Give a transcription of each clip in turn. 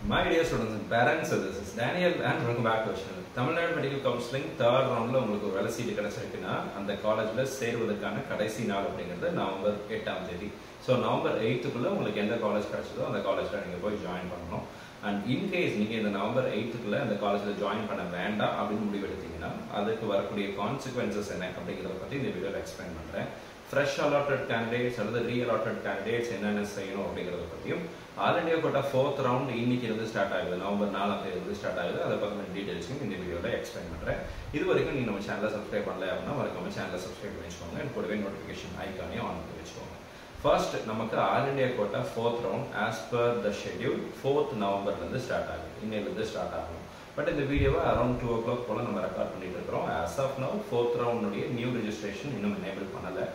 My dear students and parents, this is Daniel and welcome back to our channel. Tamil Nadu Medical Counseling third round la உங்களுக்கு ஒரு வேலை seat கிடைச்சிருக்குன்னா அந்த காலேஜ்ல சேருவதற்கான கடைசி நாள் அப்படிங்கிறது நவம்பர் 8ஆம் தேதி. ஸோ நவம்பர் 8க்குள்ள உங்களுக்கு எந்த காலேஜ் கிடைச்சதோ அந்த காலேஜ்ல நீங்க போய் ஜாயின் பண்ணணும். அண்ட் இன்கேஸ் நீங்க இந்த நவம்பர் 8க்குள்ள அந்த காலேஜ்ல ஜாயின் பண்ண வேண்டாம் அப்படின்னு முடிவெடுத்தீங்கன்னா அதுக்கு வரக்கூடிய கான்சிக்வன்சஸ் என்ன அப்படிங்கிறத பத்தி இந்த வீடியோல எக்ஸ்பிளைன் பண்றேன். Fresh allotted candidates அல்லது re-allotted candidates என்னென்ன செய்யணும் அப்படிங்கிறத பற்றியும் all India quota 4th round இன்னைக்கு இருந்து ஸ்டார்ட் ஆகுது, நவம்பர் 4ஆம் தேதி இருந்து ஸ்டார்ட் ஆகுது. அதை பற்றின டீடைல்ஸையும் இந்த வீடியோவில் எக்ஸ்பிளைன் பண்ணுறேன். இது வரைக்கும் நீங்கள் நம்ம சேனலை சப்ஸ்கிரைப் பண்ணல அப்படின்னா மறக்காம சேனலை சப்ஸ்கிரைப் பண்ணி வச்சுக்கோங்க. எனக்கு கூடவே நோட்டிஃபிகேஷன் ஐக்கானையும் ஆன் பண்ணி வச்சுக்கோங்க. ஃபர்ஸ்ட் நமக்கு all India quota 4th round as per the schedule 4th நவம்பர்லேருந்து ஸ்டார்ட் ஆகுது, இன்னையிலேருந்து ஸ்டார்ட் ஆகும். பட் இந்த வீடியோவை அரௌண்ட் 2 o'clock போல நம்ம ரெக்கார்ட் பண்ணிட்டு இருக்கிறோம். ஆஸ் ஆஃப் நவ் 4th ரவுண்டுடைய நியூ ரெஜிஸ்ட்ரேஷன் இன்னும் எனேபிள் பண்ணலை.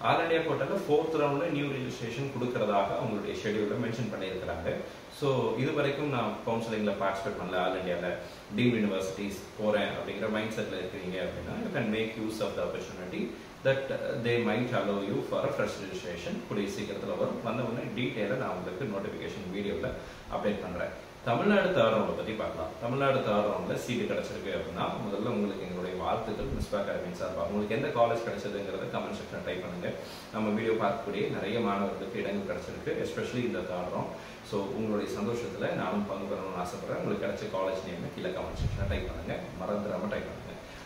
ஆல் இண்டியா கோட்டாவில் 4th ரவுண்டில் நியூ ரெஜிஸ்ட்ரேஷன் கொடுக்கறதாக அவங்களுடைய ஷெடியூலில் மென்ஷன் பண்ணியிருக்கிறாங்க. ஸோ இது வரைக்கும் நான் கவுன்சிலிங்கில் பார்ட்டிசிபேட் பண்ணல, ஆல் இண்டியாவில் டீம்ட் யூனிவர்சிட்டிஸ் போகிறேன் அப்படிங்கிற மைண்ட் செட்டில் இருக்கிறீங்க அப்படின்னா you can make use of the opportunity that they might allow you for a fresh registration. கூடிய சீக்கிரத்தில் வரும். வந்த உடனே டீட்டெயிலாக நான் உங்களுக்கு நோட்டிஃபிகேஷன் வீடியோவில் அப்டேட் பண்ணுறேன். தமிழ்நாடு தேர்ட் ரவுண்டை பற்றி பார்க்கலாம். தமிழ்நாடு தேர்ட் ரவுண்டில் சீட்டு கிடைச்சிருக்கு அப்படின்னா முதல்ல உங்களுக்கு எங்களுடைய வாழ்த்துக்கள் மிஸ்பா அகாடமி சார்பாக. உங்களுக்கு எந்த காலேஜ் கிடைச்சதுங்கிறத கமெண்ட் செக்ஷன் டைப் பண்ணுங்க. நம்ம வீடியோ பார்க்கக்கூடிய நிறைய மாணவர்களுக்கு இடங்கள் கிடைச்சிருக்கு, எஸ்பெஷலி இந்த தேர்ட் ரவுண்ட். ஸோ உங்களுடைய சந்தோஷத்தில் நானும் பங்கு பெறணும்னு ஆசைப்படுறேன். உங்களுக்கு கிடைச்ச காலேஜ் நேம் கீழே கமெண்ட் செக்ஷனை டைப் பண்ணுங்க, மறந்துடாம டைப் பண்ணுங்க.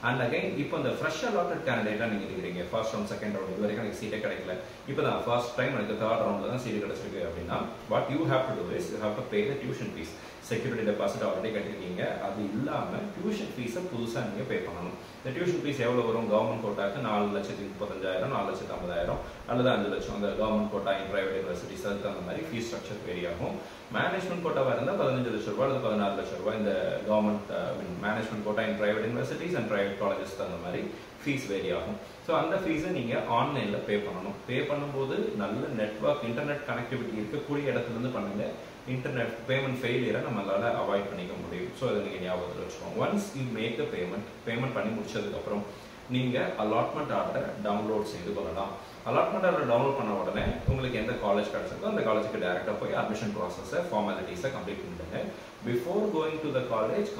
அண்ட் அகைன் இப்போ இந்த ஃப்ரெஷ் அலாட்டட் கேண்டிடேட்டாக நீங்கள் இருக்கிறீங்க. ஃபர்ஸ்ட் ரவுண்ட் செகண்ட் ரவுண்ட் இது வரைக்கும் எனக்கு சீட்டே கிடைக்கல, இப்போ தான் ஃபர்ஸ்ட் டைம் எனக்கு தேர்ட் ரவுண்டில் தான் சீட்டு கிடைச்சிருக்கு அப்படின்னா what you have to do is you have to pay the tuition fees. Security deposit already கட்டிருக்கீங்க, அது இல்லாமல் டியூஷன் ஃபீஸை புதுசாக நீங்கள் பே பண்ணணும். இந்த டியூஷன் ஃபீஸ் எவ்வளோ வரும்? கவர்மெண்ட் கோட்டாக்கு 4,35,000, 4,50,000 அல்லது 5 லட்சம். அந்த government quota in private universities அதுக்கு அந்த மாதிரி ஃபீஸ் ஸ்ட்ரக்சர் வேரி ஆகும். மேனேஜ்மெண்ட் கோட்டாவாக இருந்தால் 15 லட்சம் ரூபாய் அல்லது 14 லட்சம் ரூபாய். இந்த government management quota in private universities and private காலேஜஸ்க்கு அந்த மாதிரி ஃபீஸ் வேரி ஆகும். ஸோ அந்த ஃபீஸை நீங்கள் ஆன்லைனில் பே பண்ணணும். பே பண்ணும்போது நல்ல நெட்வொர்க் இன்டர்நெட் கனெக்டிவிட்டி இருக்கக்கூடிய இடத்துலேருந்து பண்ணுங்க. இன்டர்நெட் பேமெண்ட் ஃபெயிலியரை நம்மளால அவாய்ட் பண்ணிக்க முடியும். ஸோ அதை நீங்கள் ஞாபகத்தில் வச்சுக்கோங்க. Once you make the payment பண்ணி முடிச்சதுக்கப்புறம் நீங்கள் அலாட்மெண்ட் ஆர்டரை டவுன்லோட் செய்து கொள்ளலாம். அலாட்மெண்ட் ஆர்டர் டவுன்லோட் பண்ண உடனே உங்களுக்கு எந்த காலேஜ் கிடைச்சிருக்கோ அந்த காலேஜுக்கு டேரெக்டாக போய் அட்மிஷன் ப்ராசஸை ஃபார்மாலிட்டிஸை கம்ப்ளீட் பண்ணிடுங்க. பிஃபோர் கோயிங் டு த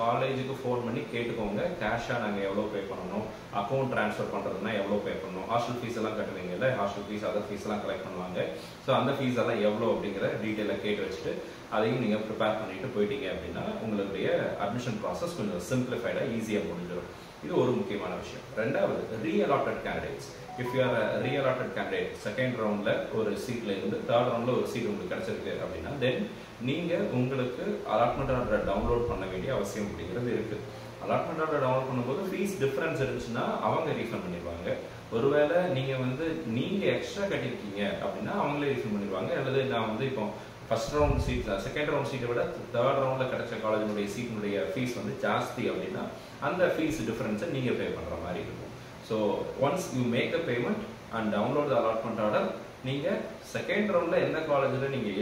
காலேஜுக்கு ஃபோன் பண்ணி கேட்டுக்கோங்க, கேஷாக நாங்கள் எவ்வளோ பே பண்ணணும், அக்கௌண்ட் ட்ரான்ஸ்ஃபர் பண்ணுறதுனா எவ்வளோ பே பண்ணணும், ஹாஸ்டல் ஃபீஸ் எல்லாம் கட்டுவீங்க இல்லை, ஹாஸ்டல் ஃபீஸ் அதர் ஃபீஸ் எல்லாம் கலெக்ட் பண்ணுவாங்க. ஸோ அந்த ஃபீஸ் எல்லாம் எவ்வளோ அப்படிங்கிற டீட்டெயிலாக கேட்டு வச்சுட்டு அதையும் நீங்கள் ப்ரிப்பேர் பண்ணிட்டு போயிட்டீங்க அப்படின்னா உங்களுடைய அட்மிஷன் ப்ராசஸ் கொஞ்சம் சிம்பிளிஃபைடாக ஈஸியாக முடிஞ்சிடும். இது ஒரு முக்கியமான விஷயம். ரெண்டாவது, reallotted candidates. If you are reallotted candidate second ரவுண்டில் ஒரு சீட்டில் இருந்து தேர்ட் ரவுண்டில் ஒரு சீட் உங்களுக்கு கிடைச்சிருக்கு அப்படின்னா தென் நீங்கள் உங்களுக்கு அலாட்மெண்ட் ஆர்டரை டவுன்லோட் பண்ண வேண்டிய அவசியம் அப்படிங்கிறது இருக்குது. அலாட்மெண்ட் ஆர்டர் டவுன்லோட் பண்ணும்போது ஃபீஸ் டிஃப்ரென்ஸ் இருந்துச்சுன்னா அவங்க ரீஃபண்ட் பண்ணிடுவாங்க. ஒருவேளை நீங்கள் எக்ஸ்ட்ரா கட்டியிருக்கீங்க அப்படின்னா அவங்களே ரீஃபண்ட் பண்ணிடுவாங்க. அல்லது நான் இப்போ first round seat second round சீட்டை விட தேர்ட் ரவுண்டில் கிடைச்ச காலேஜினுடைய சீட்டினுடைய ஃபீஸ் ஜாஸ்தி அப்படின்னா அந்த ஃபீஸ் டிஃபரன்ஸை நீங்கள் பே பண்ணுற மாதிரி இருக்கும். So once you make the payment and download the allotment order, நீங்கள் செகண்ட் ரவுண்டில் எந்த காலேஜில் நீங்கள்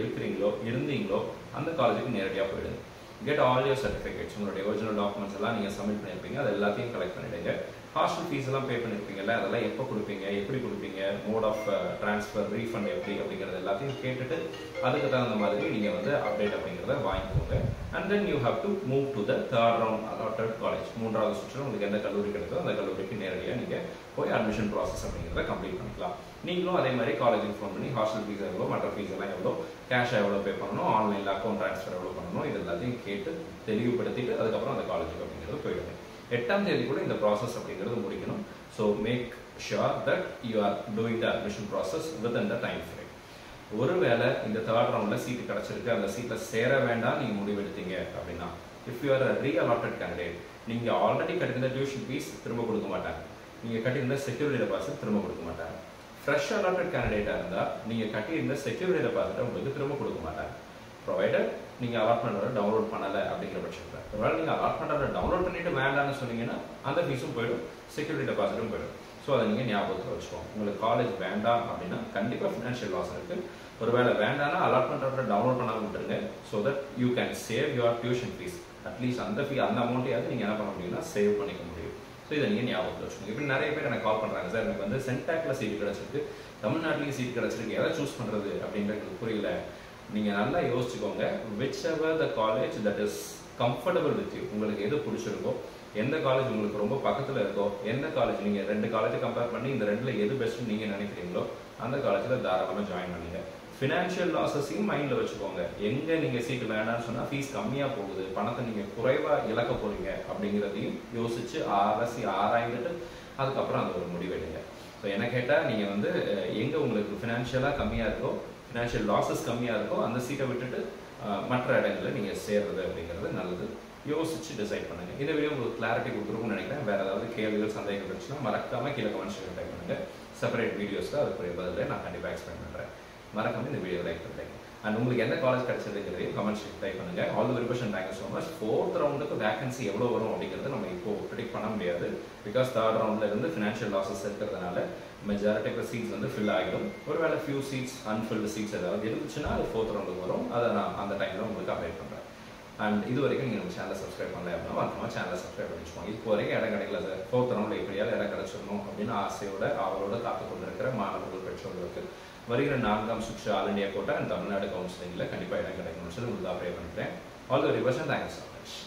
இருந்தீங்களோ அந்த காலேஜுக்கு நேரடியாக போயிடுங்க. கெட் ஆல் யோர் சர்டிஃபிகேட்ஸ், உங்களுடைய ஒரிஜினல் டாக்குமெண்ட்ஸ் எல்லாம் நீங்கள் சப்மிட் பண்ணியிருப்பீங்க, அது எல்லாத்தையும் கலெக்ட் பண்ணிவிடுங்க. ஹாஸ்டல் ஃபீஸ் எல்லாம் பே பண்ணியிருப்பீங்கல்ல, அதெல்லாம் எப்போ கொடுப்பீங்க, எப்படி கொடுப்பீங்க, மோட் ஆஃப் ட்ரான்ஸ்ஃபர், ரீஃபண்ட் எப்படி அப்படிங்கிறது எல்லாத்தையும் கேட்டுட்டு அதுக்கு தகுந்த மாதிரி நீங்கள் அப்டேட் அப்படிங்கிறத வாங்கிக்கோங்க. And then you have to move to the third round allotted college. மூன்றாவது சுற்றில் உங்களுக்கு எந்த கல்லூரி கிடைக்குதோ அந்த கல்லூரிக்கு நேரடியாக நீங்கள் போய் அட்மிஷன் ப்ராசஸ் அப்படிங்கிறத கம்ப்ளீட் பண்ணிக்கலாம். நீங்களும் அதே மாதிரி காலேஜுக்கு ஃபோன் பண்ணி ஹாஸ்டல் ஃபீஸ் எவ்வளோ, மற்ற ஃபீஸ் எல்லாம் எவ்வளோ, கேஷ் எவ்வளோ பே பண்ணணும், ஆன்லைனில் அக்கௌண்ட் ட்ரான்ஸ்ஃபர் எவ்வளோ பண்ணணும், இது எல்லாத்தையும் கேட்டு தெளிவுபடுத்திட்டு அதுக்கப்புறம் அந்த காலேஜுக்கு அப்படிங்கிறது போயிடுங்க. 8ஆம் தேதி கூட இந்த ப்ராசஸ் அப்படிங்கிறது முடிக்கணும். So make sure that you are doing the admission process within the time frame. ஒருவேளை இந்த தேர்ட் ரவுண்டில் சீட்டு கிடச்சிருக்கு, அந்த சீட்டில் சேர வேண்டாம் நீங்கள் முடிவெடுத்தீங்க அப்படின்னா if you are reallotted candidate, நீங்கள் ஆல்ரெடி கட்டியிருந்த டியூஷன் ஃபீஸ் திரும்ப கொடுக்க மாட்டாங்க, நீங்கள் கட்டியிருந்த செக்யூரிட்டி டெபாசிட் திரும்ப கொடுக்க மாட்டாங்க. ஃப்ரெஷ் அலாட்டட் கேண்டிடேட்டாக இருந்தால் நீங்கள் கட்டியிருந்த செக்யூரிட்டி டெபாசிட்டை உங்களுக்கு திரும்ப கொடுக்க மாட்டாங்க, ப்ரொவைடட் நீங்கள் அலாட்மெண்ட் டவுன்லோட் பண்ணலை அப்படிங்கிற பட்சத்தில். ஒருவேளை நீங்கள் அலாட்மெண்ட் டவுன்லோட் பண்ணிட்டு வேண்டாம்னு சொன்னீங்கன்னா அந்த ஃபீஸும் போயிடும், செக்யூரிட்டி டெபாசிட்டும் போயிடும். ஸோ அதை நீங்கள் ஞாபகத்தில் வச்சுக்கோங்க. உங்களுக்கு காலேஜ் வேண்டாம் அப்படின்னா கண்டிப்பாக ஃபினான்ஷியல் லாஸ் இருக்குது. ஒருவேளை வேண்டாம்னா அலாட்மெண்ட் டவுன்லோட் பண்ணாமல் விட்டுருங்க. So that you can save your tuition fees. At least அந்த அமௌண்ட்டையாவது நீங்கள் என்ன பண்ண முடியும்னா சேவ் பண்ணிக்க முடியும். ஸோ இதை நீங்கள் ஞாபகத்தில் வச்சுக்கோங்க. இப்படி நிறைய பேர் எனக்கு கால் பண்ணுறாங்க, சார் எனக்கு சென்டாக்ல சீட் கிடச்சிருக்கு, தமிழ்நாட்டிலேயும் சீட் கிடச்சிருக்கு, எதை சூஸ் பண்ணுறது அப்படின்றது புரியல, நீங்கள் நல்லா யோசிச்சுக்கோங்க. Whichever the college that is comfortable with you, உங்களுக்கு எது பிடிச்சிருக்கோ, எந்த காலேஜ் உங்களுக்கு ரொம்ப பக்கத்தில் இருக்கோ, எந்த காலேஜ் நீங்கள் 2 காலேஜை கம்பேர் பண்ணி இந்த 2ல் எது பெஸ்ட்டுன்னு நீங்கள் நினைக்கிறீங்களோ அந்த காலேஜில் தாராளமாக ஜாயின் பண்ணுங்க. ஃபினான்ஷியல் லாஸஸையும் மைண்டில் வச்சுக்கோங்க. எங்கே நீங்கள் சீட்டு வேணாம்னு சொன்னால் ஃபீஸ் கம்மியாக போகுது, பணத்தை நீங்கள் குறைவாக இழக்க போகிறீங்க அப்படிங்கிறதையும் யோசித்து அலசி ஆராய்ந்துட்டு அதுக்கப்புறம் அது ஒரு முடிவெடுங்க. ஸோ என்ன கேட்டால் நீங்கள் வந்து எங்கே உங்களுக்கு ஃபினான்ஷியலாக கம்மியாக இருக்கோ, ஃபினான்ஷியல் லாஸஸ் கம்மியாக இருக்கோ அந்த சீட்டை விட்டுட்டு மற்ற இடங்களில் நீங்கள் சேர்றது அப்படிங்கிறது நல்லது. யோசிச்சு டிசைட் பண்ணுங்க. இந்த வீடியோ உங்களுக்கு கிளாரிட்டி கொடுத்துருக்கும்னு நினைக்கிறேன். வேறு ஏதாவது கேள்விகள் சந்தேகம் இருந்துச்சுன்னா மறக்காமல் கீழே கமெண்ட்ஸ் டைப் பண்ணுங்க. செப்பரேட் வீடியோஸில் அதுக்குரிய பதில் நான் கண்டிப்பாக எக்ஸ்பிளைன் பண்ணுறேன். மறக்காம இந்த வீடியோ லைக் பண்ணுங்க. அண்ட் உங்களுக்கு எந்த காலேஜ் கிடைச்சதுங்கிறதையும் கமெண்ட்ஸ் டைப் பண்ணுங்க. All the very best and thank you so much. 4th ரவுண்டுக்கு வேகன்சி எவ்வளோ வரும் அப்படிங்கிறது நம்ம இப்போ ப்ரிடிக்ட் பண்ண முடியாது. பிகாஸ் 3rd ரவுண்டில் இருந்து ஃபினான்ஷியல் லாஸஸ் இருக்கிறதுனால மெஜாரிட்டி ஆஃப் சீட்ஸ் வந்து ஃபில் ஆகிடும். ஒருவேளை ஃபியூ சீட்ஸ் அன்ஃபில்டு சீட்ஸ் ஏதாவது இருந்துச்சுன்னா அது 4th ரவுண்டுக்கு வரும். அதை நான் அந்த டைமில் உங்களுக்கு அப்டேட் பண்ணுறேன். அண்ட் இது வரைக்கும் நீங்கள் நம்ம சேனலை சப்ஸ்கிரைப் பண்ணல அப்படின்னா மறக்காம சேனலை சப்ஸ்கிரைப் பண்ணிச்சுக்கோங்க. இப்போ வரைக்கும் இடம் கிடைக்கல சார், 4th ரவுண்டில் எப்படியாவது இடம் கிடைச்சிடணும் அப்படின்னு ஆசையோட அவரோட காத்து கொண்டு இருக்கிற மாணவர்கள் பெற்றோர்களுக்கு வருகிற 4ஆம் சுற்று all India quota and Tamil Nadu கவுன்சிலிங்கில் கண்டிப்பாக இடம் கிடைக்கணும்னு சொல்லி உங்களுக்கு அப்ளை பண்ணிக்கிறேன். All the very best and thank you so much.